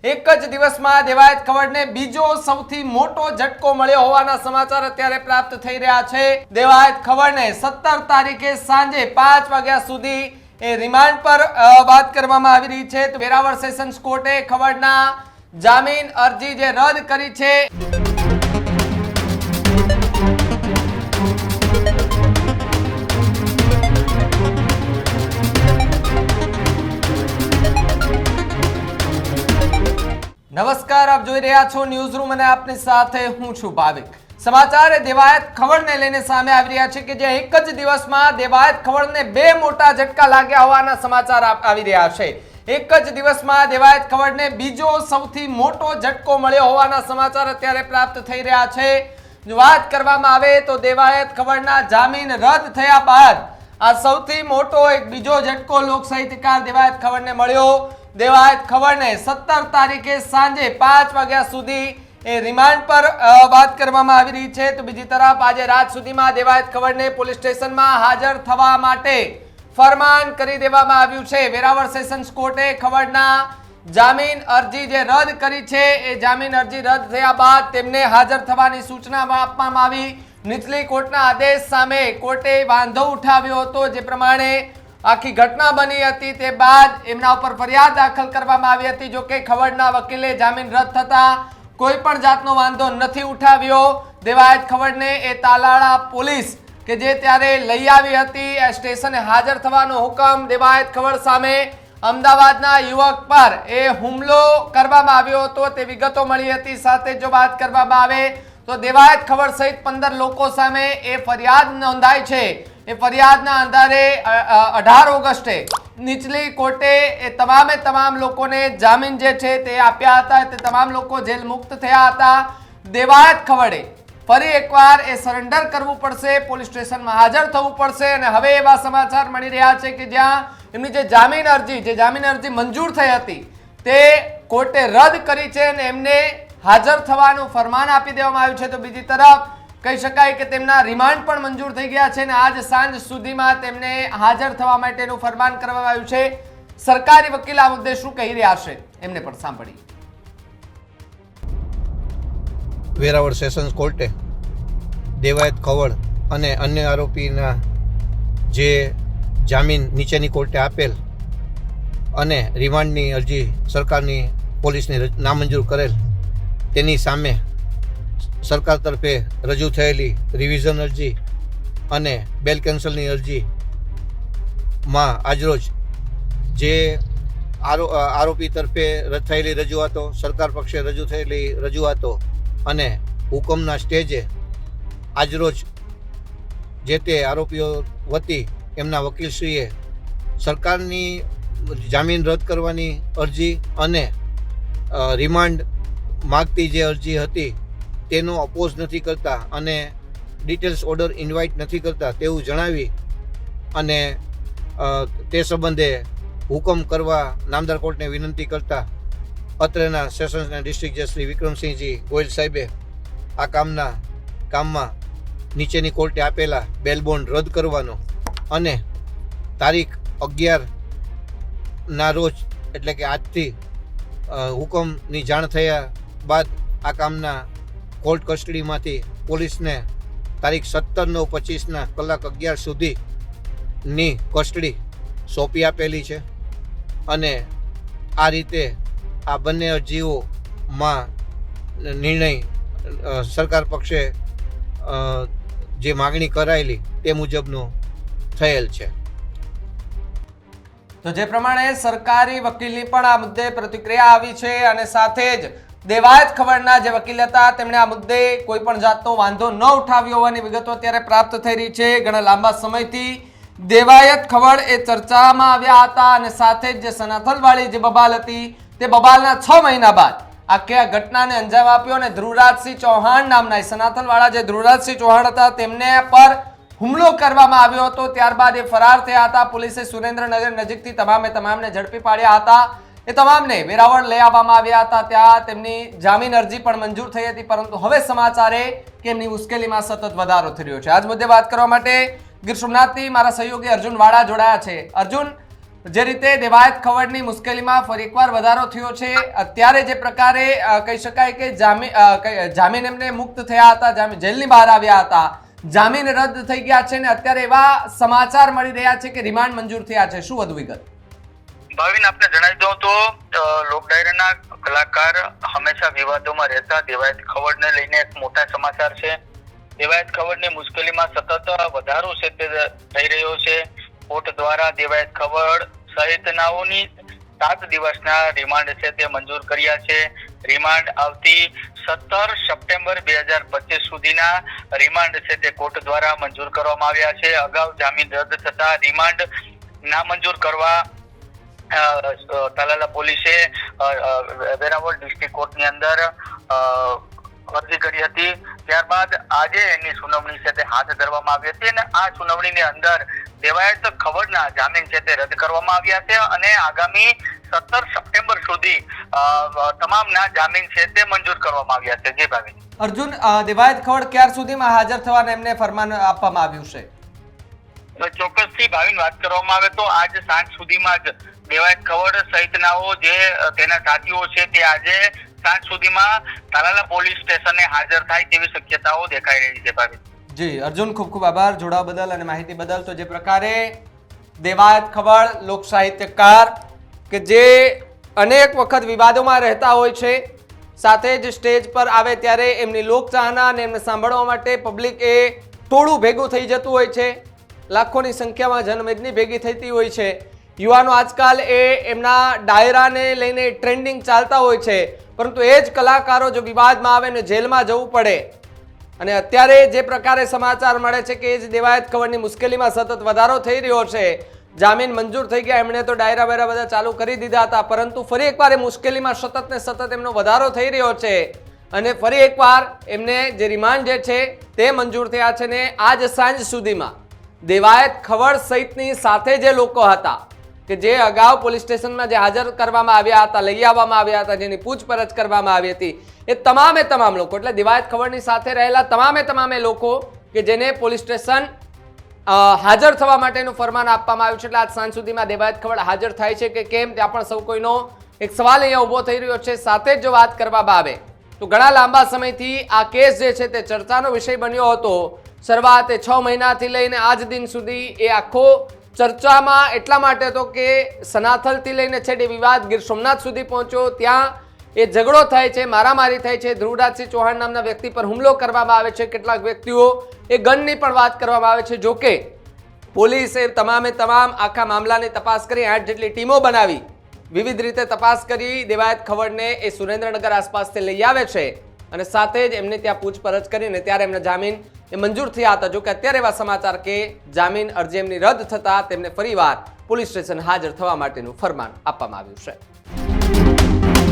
એક જ દિવસમાં દેવાયત ખવડને બીજો સૌથી મોટો ઝટકો મળ્યો હોવાના સમાચાર અત્યારે પ્રાપ્ત થઈ રહ્યા છે। દેવાયત ખવડને 17 તારીખે સાંજે 5 વાગ્યા સુધી રિમાન્ડ પર વાત કરવામાં આવી રહી છે। તો વેરાવળ સેશન્સ કોર્ટે ખવડના જામીન અરજી જે રદ કરી છે। નમસ્કાર, આપ જોઈ રહ્યા છો ન્યૂઝ રૂમ અને આપની સાથે હું છું ભાવિક। સમાચાર દેવાયત ખવડને લઈને સામે આવી રહ્યા છે કે જે એક જ દિવસમાં દેવાયત ખવડને બે મોટા ઝટકા લાગ્યા હોવાના સમાચાર આવી રહ્યા છે। એક જ દિવસમાં દેવાયત ખવડને બીજો સૌથી મોટો ઝટકો મળ્યો હોવાના સમાચાર અત્યારે પ્રાપ્ત થઈ રહ્યા છે। જો વાત કરવામાં આવે તો દેવાયત ખવડના જામીન રદ થયા બાદ આ સૌથી મોટો એક બીજો ઝટકો લોક સાહિત્યકાર દેવાયત ખવડને મળ્યો। દેવાયત ખવડને 17 તારીખે સાંજે 5 વાગ્યા સુધી રિમાન્ડ પર વાત કરવામાં આવી રહી છે। તો બીજી તરફ આજે રાત સુધીમાં દેવાયત ખવડને પોલીસ સ્ટેશનમાં હાજર થવા માટે ફરમાન કરી દેવામાં આવ્યું છે। વેરાવળ સેશન્સ કોર્ટે ખવડના જામીન અરજી જે રદ કરી છે એ જામીન અરજી રદ થયા બાદ તેમને હાજર થવાની સૂચના આપવામાં આવી। નીચલી કોર્ટના આદેશ સામે કોર્ટે વાંધો ઉઠાવ્યો હતો, જે પ્રમાણે આખી ઘટના બની હતી તે બાદ એમના ઉપર ફરિયાદ દાખલ કરવામાં આવી હતી। જો કે ખવડના વકીલે જામીન રદ થતા કોઈ પણ જાતનો વાંધો નથી ઉઠાવ્યો। દેવાયત ખવડને એ તાલાળા પોલીસ કે જે ત્યારે લઈ આવી હતી એ સ્ટેશને હાજર થવાનો હુકમ દેવાયત ખવડ સામે અમદાવાદના યુવક પર એ હુમલો કરવામાં આવ્યો હતો તે વિગતો મળી હતી। સાથે જો વાત કરવામાં આવે તો દેવાયત ખવડ સહિત 15 લોકો સામે એ ફરિયાદ નોંધાઈ છે। એ ફરિયાદના આધારે 18 ઓગસ્ટે નીચલી કોર્ટે એ તમામ લોકોને જામીન જે છે તે આપ્યા હતા। તે તમામ લોકો જેલ મુક્ત થયા હતા। દેવાયત ખવડે ફરી એકવાર એ સરેન્ડર કરવું પડશે, પોલીસ સ્ટેશનમાં હાજર થવું પડશે। અને હવે એવા સમાચાર મળી રહ્યા છે કે જ્યાં એમની જે જામીન અરજી મંજૂર થઈ હતી તે કોર્ટે રદ કરી છે અને એમને હાજર થવાનું ફરમાન આપી દેવામાં આવ્યું છે। તો બીજી તરફ કહી શકાય કે તેમના રિમાન્ડ પણ મંજૂર થઈ ગયા છે અને આજ સાંજ સુધીમાં તેમને હાજર થવા માટેનું ફરમાન કરવામાં આવ્યું છે। સરકારી વકીલ આ મુદ્દે શું કહી રહ્યા છે એમને પણ સાંભળીએ। વેરાવળ સેશન્સ કોર્ટે દેવાયત ખવડ અને અન્ય આરોપીના જે જામીન નીચેની કોર્ટે આપેલ અને રિમાન્ડની અરજી સરકારની પોલીસની નામંજૂર કરેલ તેની સામે સરકાર તરફે રજૂ થયેલી રિવિઝન અરજી અને બેલ કેન્સલની અરજીમાં આજરોજ જે આરોપી તરફે થયેલી રજૂઆતો, સરકાર પક્ષે રજૂ થયેલી રજૂઆતો અને હુકમના સ્ટેજે આજરોજ જે તે આરોપીઓ વતી એમના વકીલશ્રીએ સરકારની જામીન રદ કરવાની અરજી અને રિમાન્ડ માગતી જે અરજી હતી તેનો અપોઝ નથી કરતા અને ડિટેલ્સ ઓર્ડર ઇન્વાઇટ નથી કરતા તેવું જણાવી અને તે સંબંધે હુકમ કરવા નામદાર કોર્ટને વિનંતી કરતા અત્રેના સેશન્સના ડિસ્ટ્રિક્ટ જજ શ્રી વિક્રમસિંહજી ગોયલ સાહેબે આ કામમાં નીચેની કોર્ટે આપેલા બેલ બોન્ડ રદ કરવાનો અને તારીખ 11ના રોજ એટલે કે આજથી હુકમની જાણ થયા બાદ આ કામના કોર્ટ કસ્ટડીમાંથી પોલીસને તારીખ 17/9/25ના કલાક 11 સુધીની કસ્ટડી સોંપી આપેલી છે। અને આ રીતે આ બંને અરજીઓમાં નિર્ણય સરકાર પક્ષે જે માગણી કરાયેલી તે મુજબનો થયેલ છે। તો જે પ્રમાણે સરકારી વકીલની પણ આ મુદ્દે પ્રતિક્રિયા આવી છે અને સાથે જ દેવાયત ખવડના જે વકીલ હતા તેમણે આ મુદ્દે કોઈ પણ જાતનો વાંધો ન ઉઠાવ્યો હોવાની વિગતો અત્યારે પ્રાપ્ત થઈ રહી છે। ઘણા લાંબા સમયથી દેવાયત ખવડ એ ચર્ચામાં આવ્યા હતા અને સાથે જ જે સનાથલવાળી જે બબાલ હતી તે બબાલના 6 મહિના બાદ આખી આ ઘટનાને અંજામ આપ્યો અને ધ્રુવરાજસિંહ ચૌહાણ નામના સનાથલવાળા જે ધ્રુવરાજસિંહ ચૌહાણ હતા તેમને પર હુમલો કરવામાં આવ્યો હતો। ત્યારબાદ એ ફરાર થયા હતા। પોલીસે સુરેન્દ્રનગર નજીકથી તમામને ઝડપી પાડ્યા હતા। એ તમામને વેરાવળ લઈ આવવામાં આવ્યા હતા। ત્યાં તેમની જામીન અરજી પણ મંજૂર થઈ હતી, પરંતુ હવે સમાચાર એ કે એમની મુશ્કેલીમાં સતત વધારો થઈ રહ્યો છે। આજ મુદ્દે વાત કરવા માટે ગીર સોમનાથથી મારા સહયોગી અર્જુન વાળા જોડાયા છે। અર્જુન, જે રીતે દેવાયત ખવડની મુશ્કેલીમાં ફરી એકવાર વધારો થયો છે, અત્યારે જે પ્રકારે કહી શકાય કે જામીન એમને મુક્ત થયા હતા, જેલની બહાર આવ્યા હતા, જામીન રદ થઈ ગયા છે ને અત્યારે એવા સમાચાર મળી રહ્યા છે કે રિમાન્ડ મંજૂર થયા છે. શું વધુ વિગત? ભાવિન, આપને જણાવી દઉં તો લોક ડાયરાના કલાકાર હંમેશા વિવાદોમાં રહેતા દેવાયત ખવડને લઈને એક મોટા સમાચાર છે. દેવાયત ખવડની મુશ્કેલીમાં સતત વધારો છે તે થઈ રહ્યો છે. કોર્ટ દ્વારા દેવાયત ખવડ સહિતનાઓની 7 દિવસના રિમાન્ડ છે તે મંજૂર કર્યા છે. રિમાન્ડ આવતી 17 સપ્ટેમ્બર 2025 સુધીના રિમાન્ડ છે તે કોર્ટ દ્વારા મંજૂર કરવામાં આવ્યા છે. અગાઉ જામીન રદ થતા રિમાન્ડ નામંજૂર કરવા તાલાલા પોલીસે વેરાવળ ડિસ્ટ્રિક્ટ કોર્ટની અંદર અરજી કરી હતી. ત્યારબાદ આજે એની સુનાવણી છે તે હાથ ધરવામાં આવી હતી અને આ સુનાવણીની અંદર દેવાયત ખવડના જામીન છે તે રદ કરવામાં આવ્યા છે અને આગામી 17 સપ્ટેમ્બર સુધી તમામના જામીન છે તે મંજૂર કરવામાં આવ્યા છે. જી ભાવિન. અર્જુન, દેવાયત ખવડ ક્યાર સુધીમાં હાજર થવાને એમને ફરમાન આપવામાં આવ્યું છે? ચોક્કસથી ભાવિન, વાત કરવામાં આવે તો આજ સાંજ સુધીમાં જ દેવાયત ખવડ સહિતનાઓ જે તેના સાથીઓ છે તે આજે સાંજ સુધીમાં તાલાલા પોલીસ સ્ટેશને હાજર થાય તેવી શક્યતાઓ દેખાઈ રહી છે. ભાવિન. જી અર્જુન, ખૂબ ખૂબ આભાર જોડાવા બદલ અને માહિતી બદલ. તો જે પ્રકારે દેવાયત ખવડ લોક સાહિત્યકાર કે જે અનેક વખત વિવાદોમાં રહેતા હોય છે, સાથે જ સ્ટેજ પર આવે ત્યારે એમની લોકચાહના અને એમને સાંભળવા માટે પબ્લિક એ ટોળું ભેગું થઈ જતું હોય છે, લાખોની સંખ્યામાં જનમેદની ભેગી થતી હોય છે. યુવાનો આજકાલ એ એમના ડાયરાને લઈને ટ્રેન્ડિંગ ચાલતા હોય છે, પરંતુ એ જ કલાકારો જો વિવાદમાં આવે ને જેલમાં જવું પડે અને અત્યારે જે પ્રકારે સમાચાર મળે છે કે એ જ દેવાયત ખવડની મુશ્કેલીમાં સતત વધારો થઈ રહ્યો છે, જામીન મંજૂર થઈ ગયા, એમણે તો ડાયરા બેરા બધા ચાલુ કરી દીધા હતા, પરંતુ ફરી એકવાર એ મુશ્કેલીમાં સતત ને સતત એમનો વધારો થઈ રહ્યો છે અને ફરી એકવાર એમને જે રિમાન્ડ જે છે તે મંજૂર થયા છે ને આજ સાંજ સુધીમાં દેવાયત ખવડ સહિતની સાથે જે લોકો હતા કે જે અગાઉ પોલીસ સ્ટેશનમાં જે હાજર કરવામાં આવ્યા હતા, લઈ આવવામાં આવ્યા હતા, જેની પૂછપરછ કરવામાં આવી હતી, એ તમામ લોકો એટલે દેવાયત ખવડની સાથે રહેલા તમામે લોકો કે જેને પોલીસ સ્ટેશન હાજર થવા માટેનું ફરમાન આપવામાં આવ્યું છે, એટલે આજ સાંજ સુધીમાં દેવાયત ખવડ હાજર થાય છે કે કેમ, ત્યાં પણ સૌ કોઈનો એક સવાલ અહીંયા ઊભો થઈ રહ્યો છે. સાથે જ જો વાત કરવામાં આવે તો ઘણા લાંબા સમયથી આ કેસ જે છે તે ચર્ચાનો વિષય બન્યો હતો. શરૂઆતે 6 મહિનાથી લઈને આજ દિન સુધી એ આખો ચર્ચામાં એટલા માટે હતો કે સનાથલથી લઈને છેડે વિવાદ ગીર સોમનાથ સુધી પહોંચ્યો, ત્યાં એ ઝઘડો થાય છે, મારામારી થાય છે, ધ્રુવરાજસિંહ ચૌહાણ નામના વ્યક્તિ પર હુમલો કરવામાં આવે છે, કેટલાક વ્યક્તિઓ એ ગનની પણ વાત કરવામાં આવે છે. જોકે પોલીસે તમામ આખા મામલાની તપાસ કરી 8 જેટલી ટીમો બનાવી વિવિધ રીતે તપાસ કરી દેવાયત ખવડને એ સુરેન્દ્રનગર આસપાસથી લઈ આવે છે અને સાથે જ એમને ત્યાં પૂછપરછ કરીને ત્યારે એમના જામીન એ મંજૂર થયા હતા. જોકે અત્યારે એવા સમાચાર કે જામીન અરજી એમની રદ થતા તેમને ફરીવાર પોલીસ સ્ટેશન હાજર થવા માટેનું ફરમાન આપવામાં આવ્યું છે.